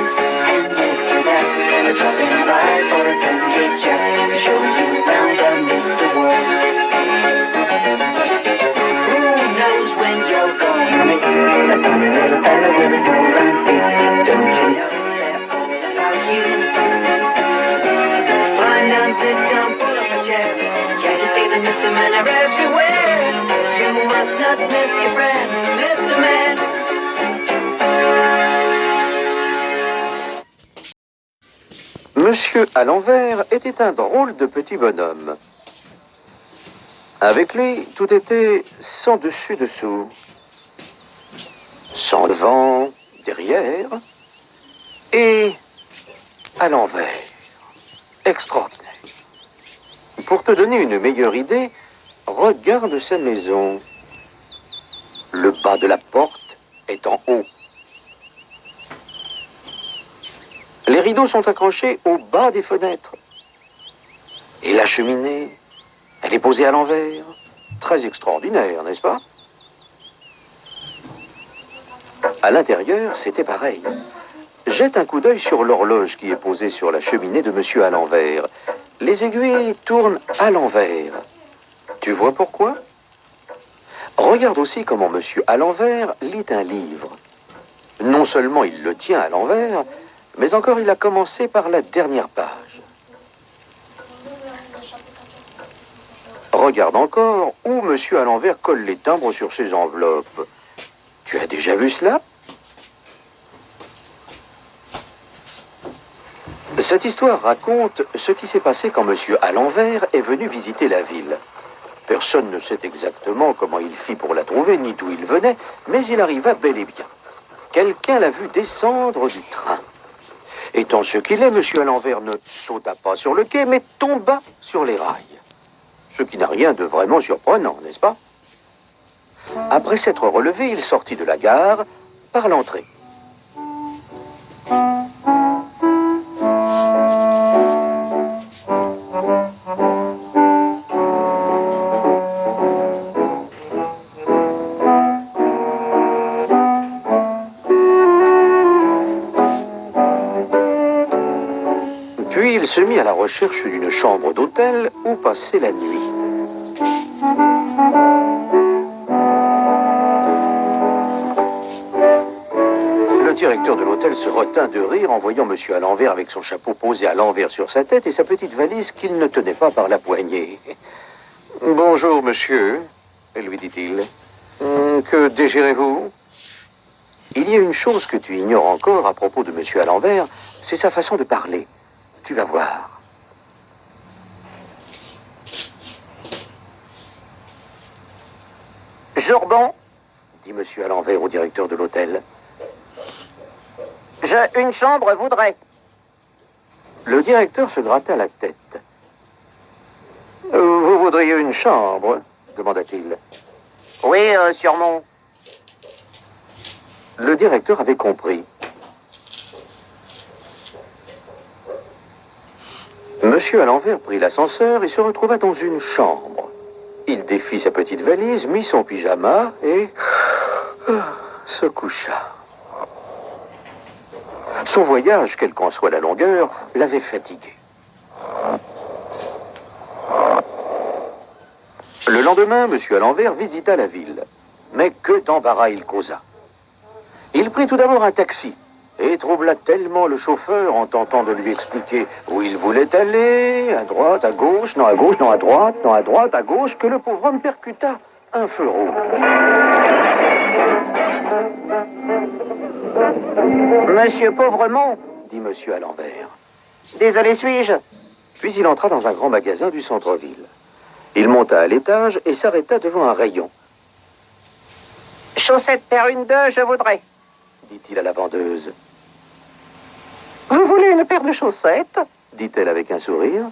this and this to that, and a dropping by for a friendly chat to show you around the Mr. World. Who knows when you're gonna meet a funny little fella with a small round feet? Don't you know they're all about you? Climb down, sit down, pull up a chair. Can't you see the Mr. Men are everywhere? You must not miss your friend, Mr. Man. Monsieur à l'envers était un drôle de petit bonhomme. Avec lui, tout était sans dessus-dessous. Sans devant, derrière, et à l'envers. Extraordinaire. Pour te donner une meilleure idée, regarde sa maison. Le bas de la porte est en haut. Les rideaux sont accrochés au bas des fenêtres. Et la cheminée, elle est posée à l'envers. Très extraordinaire, n'est-ce pas? À l'intérieur, c'était pareil. Jette un coup d'œil sur l'horloge qui est posée sur la cheminée de Monsieur à l'envers. Les aiguilles tournent à l'envers. Tu vois pourquoi? Regarde aussi comment Monsieur à l'envers lit un livre. Non seulement il le tient à l'envers, mais encore il a commencé par la dernière page. Regarde encore où Monsieur à l'envers colle les timbres sur ses enveloppes. Tu as déjà vu cela? Cette histoire raconte ce qui s'est passé quand Monsieur à l'envers est venu visiter la ville. Personne ne sait exactement comment il fit pour la trouver, ni d'où il venait, mais il arriva bel et bien. Quelqu'un l'a vu descendre du train. Étant ce qu'il est, Monsieur à l'envers ne sauta pas sur le quai, mais tomba sur les rails. Ce qui n'a rien de vraiment surprenant, n'est-ce pas? Après s'être relevé, il sortit de la gare par l'entrée. Puis il se mit à la recherche d'une chambre d'hôtel où passer la nuit. Le directeur de l'hôtel se retint de rire en voyant Monsieur à l'envers avec son chapeau posé à l'envers sur sa tête et sa petite valise qu'il ne tenait pas par la poignée. « Bonjour, monsieur, » lui dit-il. « Que désirez-vous » Il y a une chose que tu ignores encore à propos de Monsieur à l'envers, c'est sa façon de parler. Tu vas voir. Jourbon, dit Monsieur à l'envers au directeur de l'hôtel. Une chambre voudrais. Le directeur se gratta la tête. Vous voudriez une chambre? Demanda-t-il. Oui, sûrement. Le directeur avait compris. Monsieur à l'envers prit l'ascenseur et se retrouva dans une chambre. Il défit sa petite valise, mit son pyjama et se coucha. Son voyage, quelle qu'en soit la longueur, l'avait fatigué. Le lendemain, Monsieur à l'envers visita la ville. Mais que d'embarras il causa. Il prit tout d'abord un taxi et troubla tellement le chauffeur en tentant de lui expliquer où il voulait aller, à droite, à gauche, non à gauche, non à droite, non à droite, à gauche, que le pauvre homme percuta un feu rouge. Monsieur Pauvremont, dit Monsieur à l'envers. Désolé suis-je. Puis il entra dans un grand magasin du centre-ville. Il monta à l'étage et s'arrêta devant un rayon. Chaussettes paire 1-2, je voudrais, dit-il à la vendeuse. Vous voulez une paire de chaussettes? Dit-elle avec un sourire.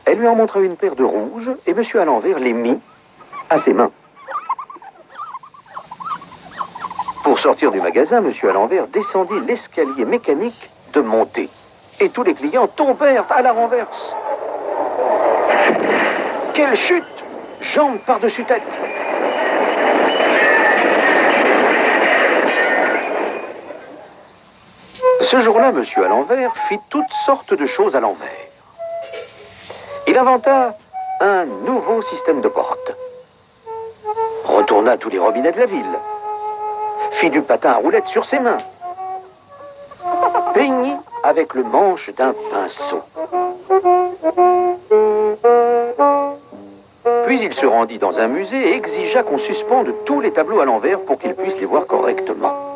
Elle lui en montra une paire de rouges et Monsieur à l'envers les mit à ses mains. Pour sortir du magasin, Monsieur à l'envers descendit l'escalier mécanique de montée. Et tous les clients tombèrent à la renverse. Quelle chute! Jambes par-dessus tête. Ce jour-là, Monsieur à l'envers fit toutes sortes de choses à l'envers. Il inventa un nouveau système de porte, retourna tous les robinets de la ville, fit du patin à roulettes sur ses mains, peignit avec le manche d'un pinceau. Puis il se rendit dans un musée et exigea qu'on suspende tous les tableaux à l'envers pour qu'il puisse les voir correctement.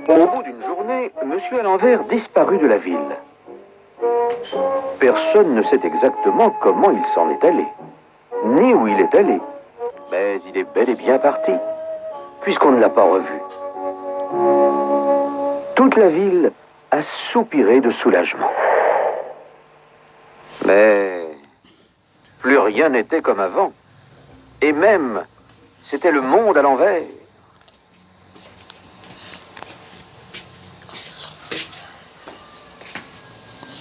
Au bout d'une journée, Monsieur à l'envers disparut de la ville. Personne ne sait exactement comment il s'en est allé, ni où il est allé. Mais il est bel et bien parti, puisqu'on ne l'a pas revu. Toute la ville a soupiré de soulagement. Mais plus rien n'était comme avant. Et même, c'était le monde à l'envers.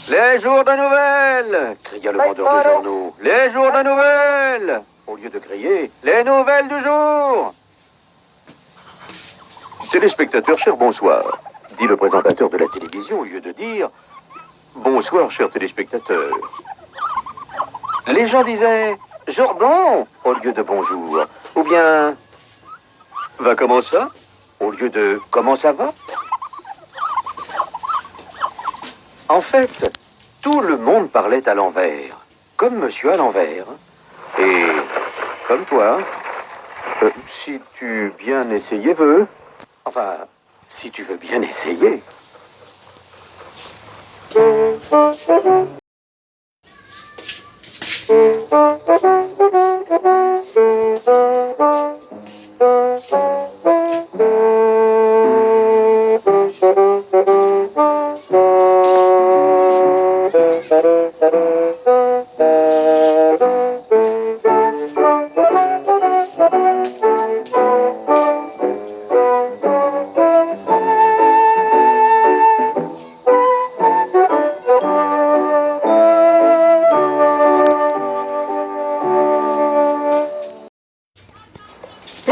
Les jours de nouvelles, cria le vendeur de journaux. Les jours de nouvelles, au lieu de crier les nouvelles du jour. Téléspectateurs, cher bonsoir, dit le présentateur de la télévision au lieu de dire bonsoir, chers téléspectateurs. Les gens disaient Jordan au lieu de bonjour, ou bien va comment ça au lieu de comment ça va. En fait, tout le monde parlait à l'envers, comme Monsieur à l'envers, et comme toi, si tu bien essayé veux, enfin, si tu veux bien essayer.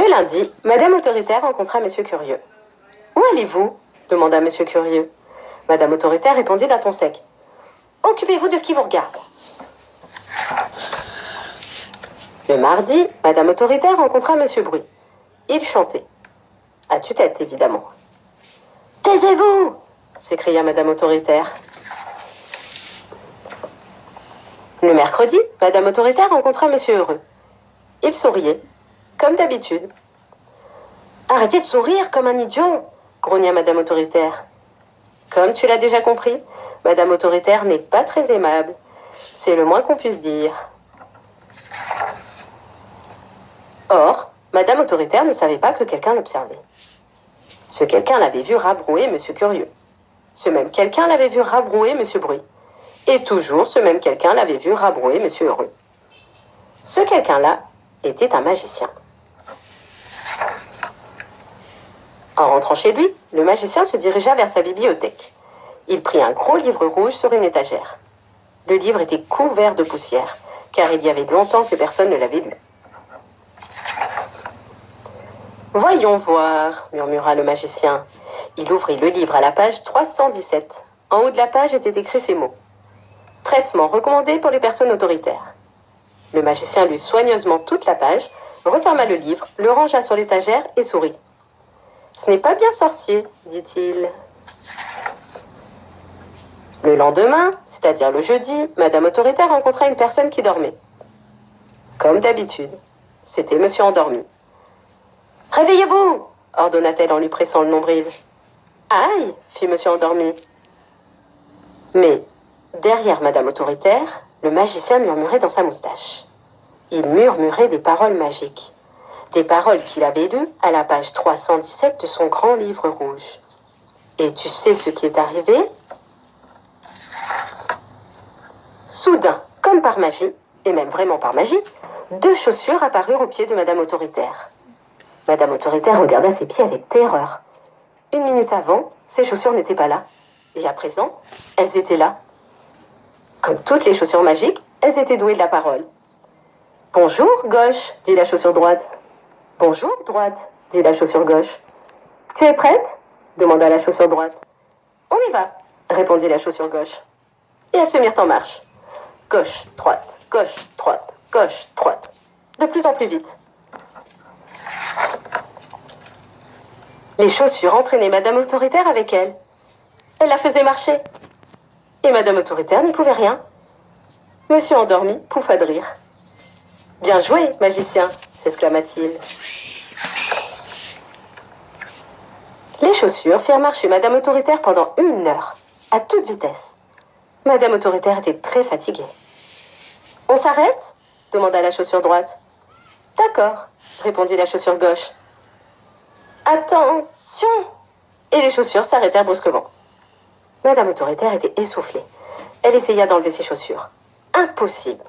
Lundi, Madame Autoritaire rencontra Monsieur Curieux. « Où allez-vous » demanda Monsieur Curieux. Madame Autoritaire répondit d'un ton sec. « Occupez-vous de ce qui vous regarde. » Le mardi, Madame Autoritaire rencontra Monsieur Bruit. Il chantait. À tue-tête, évidemment. « Taisez-vous » s'écria Madame Autoritaire. Le mercredi, Madame Autoritaire rencontra Monsieur Heureux. Il souriait, comme d'habitude. « Arrêtez de sourire comme un idiot !» grogna Madame Autoritaire. Comme tu l'as déjà compris, Madame Autoritaire n'est pas très aimable. C'est le moins qu'on puisse dire. Or, Madame Autoritaire ne savait pas que quelqu'un l'observait. Ce quelqu'un l'avait vu rabrouer Monsieur Curieux. Ce même quelqu'un l'avait vu rabrouer Monsieur Bruit. Et toujours ce même quelqu'un l'avait vu rabrouer Monsieur Heureux. Ce quelqu'un-là était un magicien. En rentrant chez lui, le magicien se dirigea vers sa bibliothèque. Il prit un gros livre rouge sur une étagère. Le livre était couvert de poussière, car il y avait longtemps que personne ne l'avait lu. « Voyons voir, » murmura le magicien. Il ouvrit le livre à la page 317. En haut de la page étaient écrits ces mots. « Traitement recommandé pour les personnes autoritaires. » Le magicien lut soigneusement toute la page, referma le livre, le rangea sur l'étagère et sourit. « Ce n'est pas bien sorcier, dit-il. » Le lendemain, c'est-à-dire le jeudi, Madame Autoritaire rencontra une personne qui dormait. Comme d'habitude, c'était Monsieur Endormi. « Réveillez-vous » ordonna-t-elle en lui pressant le nombril. « Aïe » fit Monsieur Endormi. Mais, derrière Madame Autoritaire, le magicien murmurait dans sa moustache. Il murmurait des paroles magiques. Des paroles qu'il avait lues à la page 317 de son grand livre rouge. Et tu sais ce qui est arrivé ? Soudain, comme par magie, et même vraiment par magie, 2 chaussures apparurent aux pieds de Madame Autoritaire. Madame Autoritaire regarda ses pieds avec terreur. 1 minute avant, ces chaussures n'étaient pas là. Et à présent, elles étaient là. Comme toutes les chaussures magiques, elles étaient douées de la parole. « Bonjour, gauche, dit la chaussure droite. Bonjour, droite, dit la chaussure gauche. Tu es prête? Demanda la chaussure droite. On y va, répondit la chaussure gauche. Et elles se mirent en marche. Gauche, droite, gauche, droite, gauche, droite. De plus en plus vite. Les chaussures entraînaient Madame Autoritaire avec elles. Elle la faisait marcher. Et Madame Autoritaire n'y pouvait rien. Monsieur endormi pouffa de rire. Bien joué, magicien, s'exclama-t-il. Les chaussures firent marcher Madame Autoritaire pendant 1 heure, à toute vitesse. Madame Autoritaire était très fatiguée. « On s'arrête ?» demanda la chaussure droite. « D'accord, » répondit la chaussure gauche. « Attention !» Et les chaussures s'arrêtèrent brusquement. Madame Autoritaire était essoufflée. Elle essaya d'enlever ses chaussures. Impossible.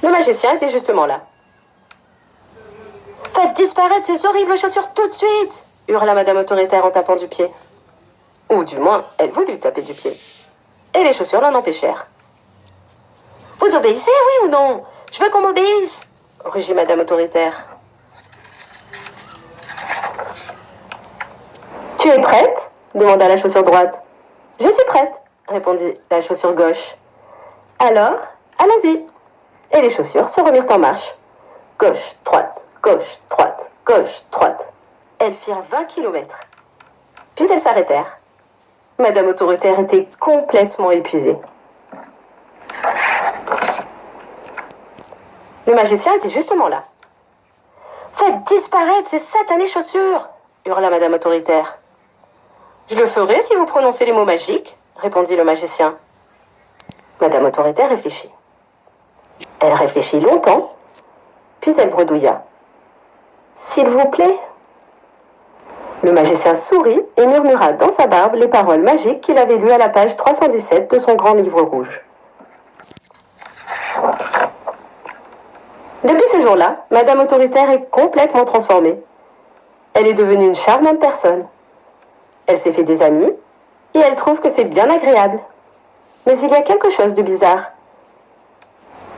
Le magicien était justement là. « Faites disparaître ces horribles chaussures tout de suite !» hurla Madame Autoritaire en tapant du pied. Ou du moins, elle voulut taper du pied. Et les chaussures l'en empêchèrent. « Vous obéissez, oui ou non? Je veux qu'on m'obéisse !» rugit Madame Autoritaire. « Tu es prête ?» demanda la chaussure droite. « Je suis prête !» répondit la chaussure gauche. « Alors, allons-y !» Et les chaussures se remirent en marche. Gauche, droite, gauche, droite, gauche, droite. Elles firent 20 kilomètres. Puis elles s'arrêtèrent. Madame Autoritaire était complètement épuisée. Le magicien était justement là. « Faites disparaître ces satanées chaussures !» hurla Madame Autoritaire. « Je le ferai si vous prononcez les mots magiques » répondit le magicien. Madame Autoritaire réfléchit. Elle réfléchit longtemps, puis elle bredouilla. « S'il vous plaît ?» Le magicien sourit et murmura dans sa barbe les paroles magiques qu'il avait lues à la page 317 de son grand livre rouge. Depuis ce jour-là, Madame Autoritaire est complètement transformée. Elle est devenue une charmante personne. Elle s'est fait des amis et elle trouve que c'est bien agréable. Mais il y a quelque chose de bizarre.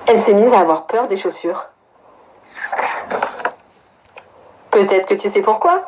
Elle s'est mise à avoir peur des chaussures. Peut-être que tu sais pourquoi ?